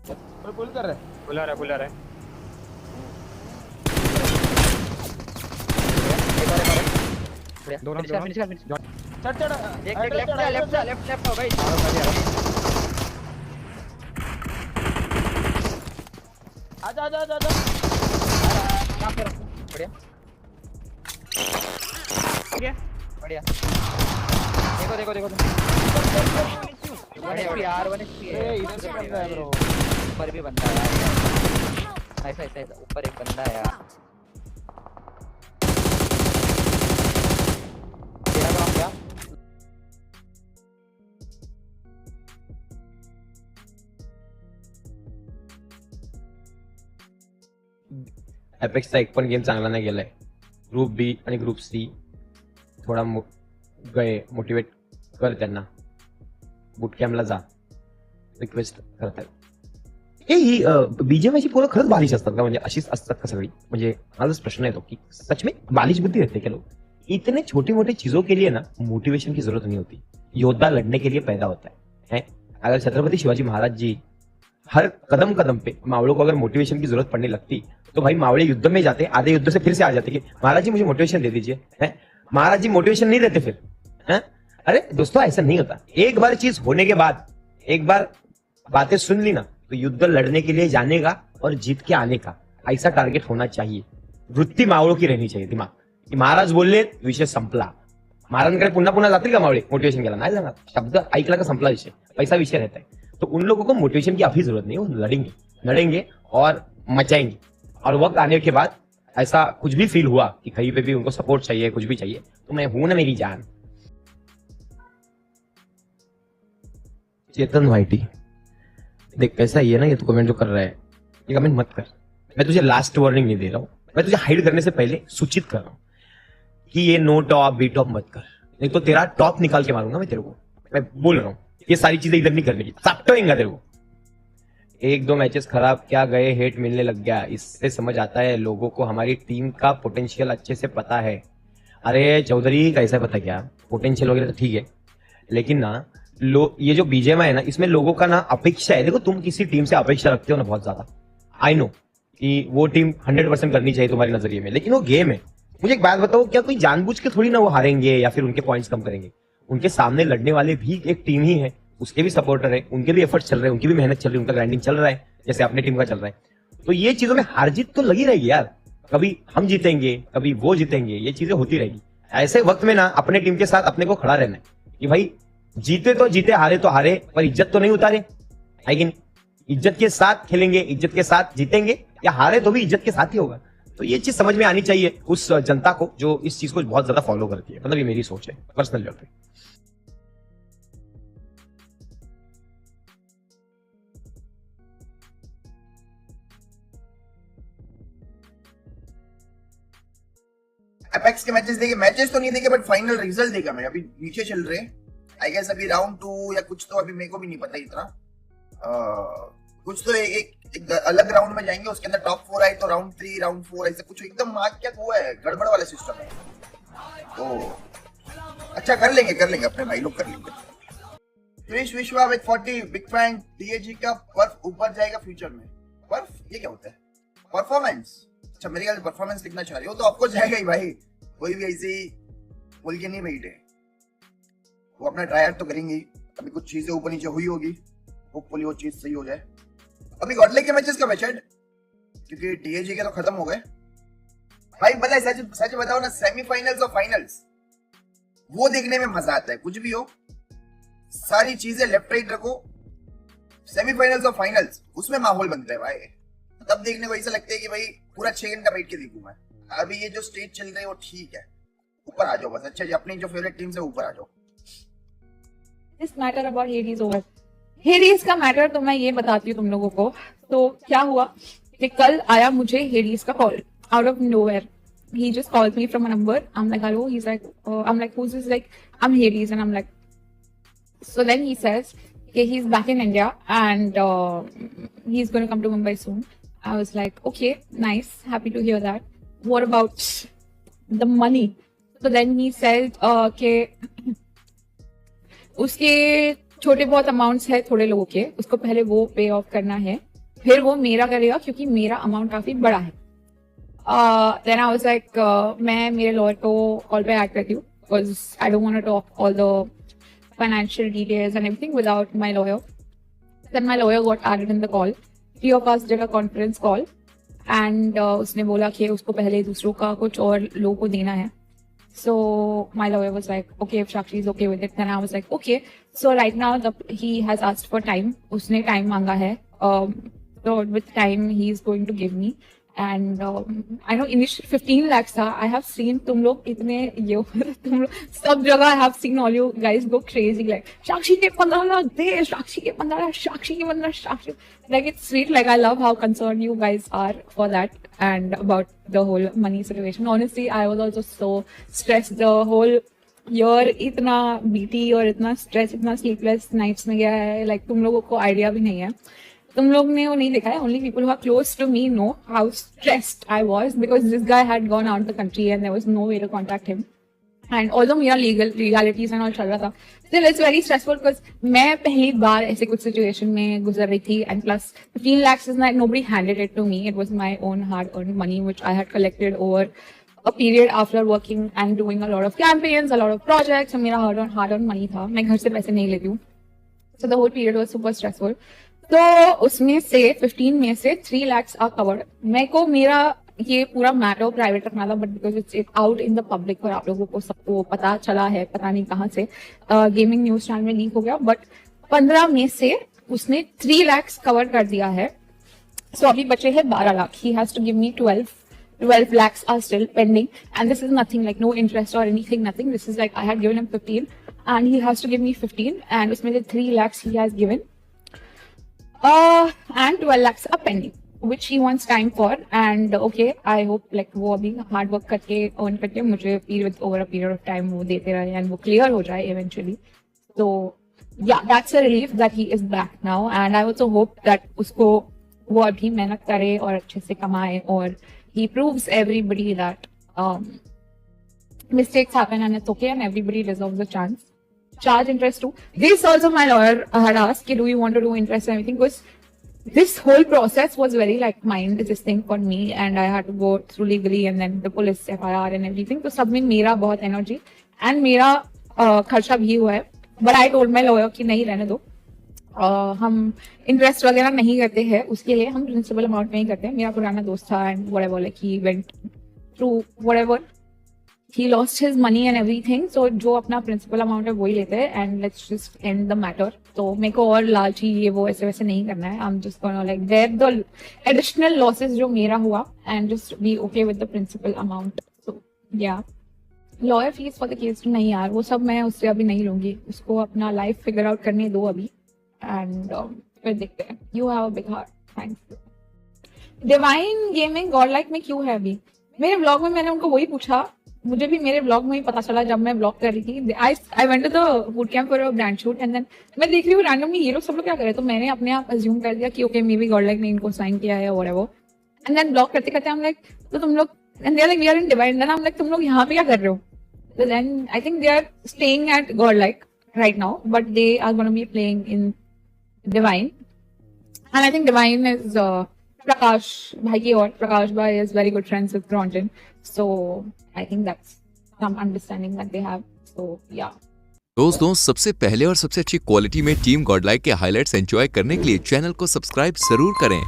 और पुल कर रहा है। पुलर है। एक और बढ़िया दोनों फिनिश कर चढ़ चढ़ देख एड्रेस चढ़, एड्रेस चढ़। लेफ्ट हो गई आजा आजा आजा आजा। यहाँ पे रखो बढ़िया ठीक है। बढ़िया देखो बढ़िया यार 1 HP ए है इधर से बंदा है ब्रो। ऊपर भी बंदा है यार ऐसा ऊपर एक बंदा है यार तेरा काम क्या एपेक्सचा एक पण गेम चांगला नाही गेलाय. ग्रुप बी आणि ग्रुप सी थोडा गए मोटिवेट कर त्यांना. बूट कॅम्पला जा रिक्वेस्ट करतात. ही बीजेएमआयची पोरं खरंच बालिश असतात का? म्हणजे अशीच असतात का सगळी? म्हणजे माझाच प्रश्न येतो की सच में बालिश बुद्धि रहते क्या लोग? इतने छोटी मोटी चीजों के लिए ना मोटिवेशन की जरूरत नहीं होती. योद्धा लड़ने के लिए पैदा होता है. अगर छत्रपति शिवाजी महाराज जी हर कदम कदम पे मावड़ों को अगर मोटिवेशन की जरूरत पड़ने लगती तो भाई मावड़े युद्ध में जाते, आधे युद्ध से फिर से आ जाते कि महाराज जी मुझे मोटिवेशन दे दीजिए. महाराज जी मोटिवेशन नहीं देते फिर. अरे दोस्तों ऐसा नहीं होता. एक बार चीज होने के बाद, एक बार बातें सुन ली ना तो युद्ध लड़ने के लिए जाने का और जीत के आने का ऐसा टारगेट होना चाहिए. वृत्ती मावळों की रहनी चाहिए दिमाग की महाराज बोलले विषय संपला. महाराजांकडे पुन्हा पुन्हा जातील का मावळे मोटिवेशन केला? नाही जाणार. शब्द ऐकला का संपला विषय, पैसा विषय रहता है. तो उन लोगों को मोटिवेशन की अभी जरूरत नहीं. वो लड़ेंगे और मचाएंगे. और वक्त आने के बाद ऐसा कुछ भी फील हुआ कि कहीं पे भी उनको सपोर्ट चाहिए, कुछ भी चाहिए, तो मैं हूं ना मेरी जान. चेतन वाइटी देख कैसा ही है ना ये, तो कमेंट जो कर रहा है ये कमेंट मत कर. मैं तुझे लास्ट वार्निंग नहीं दे रहा हूं. मैं तुझे हाइड करने से पहले सूचित कर रहा हूं कि ये नो टॉप बी टॉप मत कर. नहीं तो तेरा टॉप निकाल के मारूंगा मैं तेरे को. मैं बोल रहा हूं ये सारी चीजें इधर नहीं करने की. साप्टोएंगा तेरे को. 1-2 मैचेस खराब क्या गए, हेट मिलने लग गया. इससे समझ आता है लोगों को हमारी टीम का पोटेंशियल अच्छे से पता है. अरे चौधरी कैसा पता क्या पोटेंशियल वगैरह तो ठीक है, लेकिन ना ये जो बीजेएमआई है ना इसमें लोगों का ना अपेक्षा है. देखो तुम किसी टीम से अपेक्षा रखते हो ना बहुत ज्यादा. आई नो कि वो टीम 100% करनी चाहिए तुम्हारे नजरिए में, लेकिन वो गेम है. मुझे एक बात बताओ, क्या कोई जानबूझ के थोड़ी ना वो हारेंगे या फिर उनके पॉइंट्स कम करेंगे? उनके सामने लड़ने वाले भी एक टीम ही है, उसके भी सपोर्टर है, उनके भी एफर्ट्स चल रहे हैं, उनकी भी मेहनत चल रही है, उनका ग्राइंडिंग चल रहा है जैसे अपने टीम का चल रहा है. तो ये चीजों में हार जीत तो लगी रहेगी यार. कभी हम जीतेंगे, कभी वो जीतेंगे, ये चीजें होती रहेगी. ऐसे वक्त में ना अपने टीम के साथ अपने को खड़ा रहना है कि भाई जीते तो जीते, हारे तो हारे, पर इज्जत तो नहीं उतारे है कि नहीं. इज्जत के साथ खेलेंगे, इज्जत के साथ जीतेंगे, या हारे तो भी इज्जत के साथ ही होगा. तो ये चीज समझ में आनी चाहिए उस जनता को जो इस चीज को बहुत ज्यादा फॉलो करती है. मतलब ये मेरी सोच है पर्सनल लेवल पे. एपेक्स के मैचेस देखे, मैचेस तो नहीं देखे बट फाइनल रिजल्ट देखा मैं. अभी नीचे चल रहे आई गेस, अभी राउंड 2 या कुछ, तो अभी मेरे को भी नहीं पता इतना. कुछ तो एक अलग राउंड में जाएंगे, उसके अंदर टॉप 4 आए तो राउंड 3 राउंड 4 ऐसे कुछ एकदम मार्क क्या हुआ है, गड़बड़ वाला सिस्टम है. तो अच्छा कर लेंगे अपने भाई लोग कर लेंगे. क्रिश विश्वा विद 40 बिग फैन. टीएजी का पर्फ ऊपर जाएगा फ्यूचर में. पर्फ ये क्या होता है? परफॉर्मेंस. अच्छा मेरे ख्याल परफॉर्मेंस लिखना चाह रहे हो तो आपको जाएगा ही भाई. कोई भी ऐसे ही बोल के नहीं बैठे, वो अपना ट्राई तो करेंगे. अभी कुछ चीजें ऊपर नीचे हुई होगी, होपफुली वो चीज सही हो जाए. अभी गॉडले के मैचेस का मैचेड क्योंकि टीएजी के तो खत्म हो गए भाई. पता है सच बताओ ना, सेमीफाइनल्स और फाइनल्स वो देखने में मजा आता है. कुछ भी हो, सारी चीजें लेफ्ट राइट रखो, सेमीफाइनल्स और फाइनल्स उसमें माहौल बनता है भाई. तब देखने को ऐसा लगता है कि भाई पूरा 6 घंटा बैठ के देखूं मैं. अभी ये जो स्टेज चल रही है वो ठीक है, ऊपर आ जाओ बस. अच्छा जी अपनी जो फेवरेट टीम से ऊपर आ जाओ. This matter about Hades over. Hades का मैटर तो मैं ये बताती हूँ तुम लोगों को. तो क्या हुआ कि कल आया मुझे हेडीज का call out of nowhere. He just called me from a number. I'm like, hello. He's like, I'm like, who's this? Like, I'm Hades, and I'm like, so then he says, okay, he's back in India and he's going to come to Mumbai soon. I was like, okay, nice, happy to hear that. What about the money? So then he said, okay, उसके छोटे बहुत amounts है थोड़े लोगों के, उसको पहले वो पे ऑफ करना है फिर वो मेरा करेगा क्योंकि मेरा अमाउंट काफी बड़ा है. Then I was like, मैं मेरे लॉयर को कॉल पे ऐड करती हूँ because I don't want to talk all the financial details and everything without my lawyer. Then my lawyer got added in the call. 3 of us did a conference call and उसने बोला कि उसको पहले दूसरों का कुछ और लोगों को देना है. So my lawyer was like, okay, if Shakshi is okay with it, then I was like, okay. So right now he has asked for time. उसने time मांगा है. So with time he is going to give me. And I know initial 15 lakhs था. I have seen तुम लोग इतने ये तुम लोग सब जगह I have seen all you guys go crazy like Shakshi के 15 लाख दे, Shakshi के 15 लाख, Shakshi के 15 Shakshi. Like it's sweet. Like I love how concerned you guys are for that and about the whole money situation. Honestly, I was also so stressed the whole year. इतना BT और इतना stress, इतना sleepless nights में गया है. Like तुम लोगों को idea भी नहीं है. तुम लोग ने वो नहीं देखा है. Only people who are close to me know how stressed I was because this guy had gone out of the country and there was no way to contact him. And although मेरा legalities and all चल रहा था, still it's very stressful because मैं पहली बार ऐसे कुछ situation में गुजर रही थी and plus 15 lakhs is like nobody handed it to me. It was my own hard-earned money which I had collected over a period after working and doing a lot of campaigns, a lot of projects. और मेरा hard-earned money था. मैं घर से पैसे नहीं लेती हूँ. So the whole period was super stressful. तो उसमें से 15 में से 3 lakhs are covered. मेरे को मेरा ये पूरा मैटर प्राइवेट रखना था but because it's out in the public और आप लोगों को सबको पता चला है, पता नहीं कहाँ से गेमिंग न्यूज चैनल में लीक हो गया. बट 15 में से उसने 3 lakhs कवर कर दिया है. सो अभी बचे हैं 12 lakh. He has to give me 12 lakhs are still pending and this is nothing like no interest or anything, nothing. This is like I had given him 15 and he has to give me 15 and उसमें से 3 lakhs he has given. And 12 lakhs are pending, which he wants time for. And okay, I hope like वो अभी hard work करके earn करके मुझे over a period of time वो देते रहे and वो clear हो जाए eventually. So yeah, that's a relief that he is back now. And I also hope that उसको वो अभी मेहनत करे और अच्छे से कमाए और he proves everybody that mistakes happen and it's okay and everybody deserves a chance. Charge interest too. This also my lawyer had asked, do you want to do interest and everything? Because this whole process was very like mind this thing for me and I had to go through legally and then the police FIR and everything. तो सब में मेरा बहुत energy and मेरा खर्चा भी हुआ है. But I told my lawyer कि नहीं रहने दो. हम इंटरेस्ट वगैरह नहीं करते हैं, उसके लिए हम प्रिंसिपल अमाउंट में ही करते हैं. मेरा पुराना दोस्त था and whatever like he went through whatever. He lost his money and everything. So जो अपना प्रिंसिपल अमाउंट है वही लेते हैं and let's just end the matter. तो मेरे को और लालची ये वो ऐसे वैसे नहीं करना है. I'm just gonna like bear the additional losses जो मेरा हुआ and just be okay with the principal amount. So yeah. Lawyer fees for the case नहीं यार, वो सब मैं उससे अभी नहीं लूंगी. उसको अपना लाइफ फिगर आउट करने दो अभी and फिर देखते हैं. You have a big heart. Thanks. Divine Gaming Godlike में क्यों है अभी? मेरे ब्लॉग में मैंने उनको वही पूछा. मुझे भी मेरे ब्लॉग में ही पता चला जब मैं ब्लॉग कर रही थी. I went to the boot camp for a brand shoot and then मैं देख रही हूँ रैंडमली ये लोग सब लोग क्या कर रहे हैं. तो मैंने अपने आप अज्यूम कर दिया कि ओके मे बी गॉडलाइक ने इनको साइन किया है और वो एंड देन ब्लॉग करते करते हम लाइक तो तुम लोग and they are like we are in Divine. Then हम लाइक तुम लोग यहाँ पे क्या कर रहे हो? तो then I think they are staying at Godlike right now but they are gonna be playing in Divine and I think Divine is Prakash भाई की और प्रकाश भाई is very good friends with Ronjin. So I think that's some understanding that they have. So yeah. दोस्तों सबसे पहले और सबसे अच्छी क्वालिटी में टीम गॉडलाइक के हाइलाइट्स एंजॉय करने के लिए चैनल को सब्सक्राइब जरूर करें.